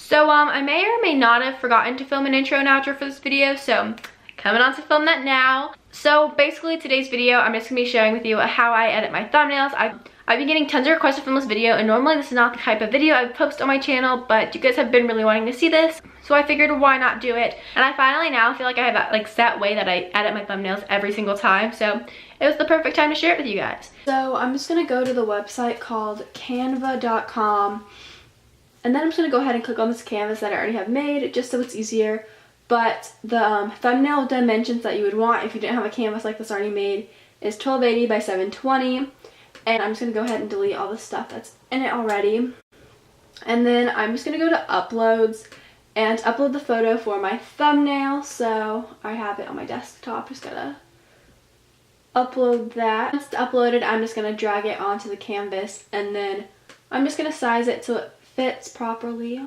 So I may or may not have forgotten to film an intro and outro for this video, so coming on to film that now. So basically today's video, I'm just gonna be sharing with you how I edit my thumbnails. I've been getting tons of requests to film this video, and normally this is not the type of video I would post on my channel, but you guys have been really wanting to see this, so I figured why not do it. And I finally now feel like I have that like set way that I edit my thumbnails every single time, so it was the perfect time to share it with you guys. So I'm just gonna go to the website called canva.com, and then I'm just gonna go ahead and click on this canvas that I already have made, just so it's easier. But the thumbnail dimensions that you would want if you didn't have a canvas like this already made is 1280 by 720. And I'm just going to go ahead and delete all the stuff that's in it already. And then I'm just going to go to uploads and upload the photo for my thumbnail. So I have it on my desktop. Just got to upload that. Once it's uploaded, I'm just going to drag it onto the canvas. And then I'm just going to size it so it fits properly.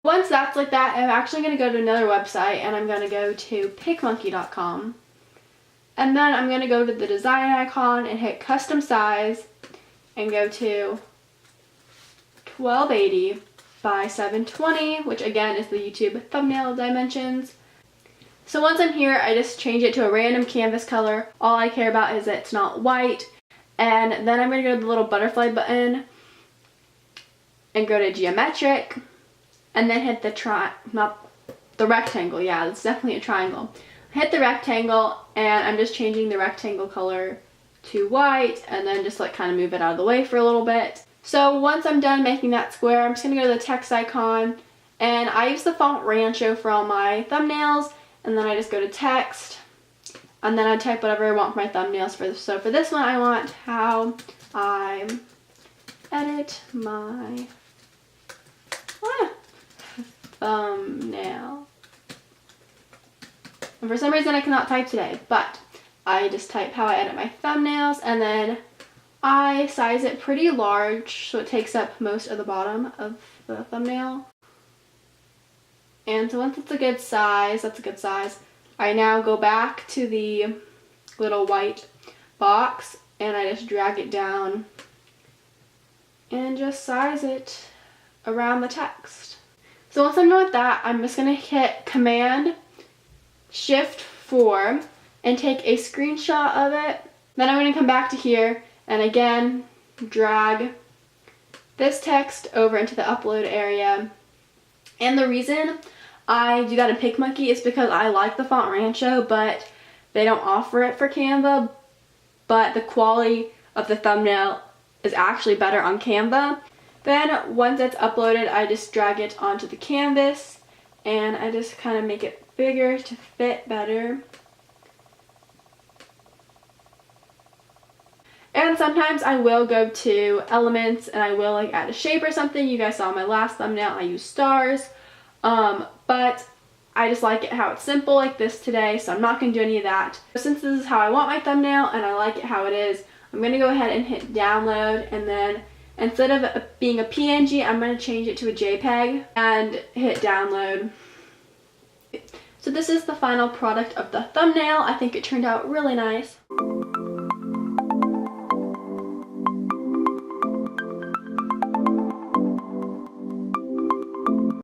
Once that's like that, I'm actually going to go to another website, and I'm going to go to picmonkey.com. And then I'm going to go to the design icon and hit custom size and go to 1280 by 720, which again is the YouTube thumbnail dimensions. So once I'm here, I just change it to a random canvas color. All I care about is that it's not white. And then I'm going to go to the little butterfly button and go to geometric. And then hit the rectangle. Yeah, it's definitely a triangle. Hit the rectangle, and I'm just changing the rectangle color to white, and then just like kind of move it out of the way for a little bit. So once I'm done making that square, I'm just going to go to the text icon, and I use the font Rancho for all my thumbnails, and then I just go to text, and then I type whatever I want for my thumbnails. So for this one, I want how I edit my thumbnail. And for some reason I cannot type today, but I just type how I edit my thumbnails, and then I size it pretty large so it takes up most of the bottom of the thumbnail. And so once it's a good size, that's a good size, I now go back to the little white box and I just drag it down and just size it around the text. So once I'm done with that, I'm just going to hit Command Shift 4 and take a screenshot of it. Then I'm going to come back to here and again drag this text over into the upload area. And the reason I do that in PicMonkey is because I like the font Rancho, but they don't offer it for Canva. But the quality of the thumbnail is actually better on Canva. Then once it's uploaded, I just drag it onto the canvas and I just kind of make it bigger to fit better. And sometimes I will go to elements and I will like add a shape or something. You guys saw my last thumbnail, I used stars. But I just like it how it's simple like this today, so I'm not going to do any of that. Since this is how I want my thumbnail and I like it how it is, I'm going to go ahead and hit download, and then instead of being a PNG, I'm going to change it to a JPEG and hit download. So this is the final product of the thumbnail. I think it turned out really nice.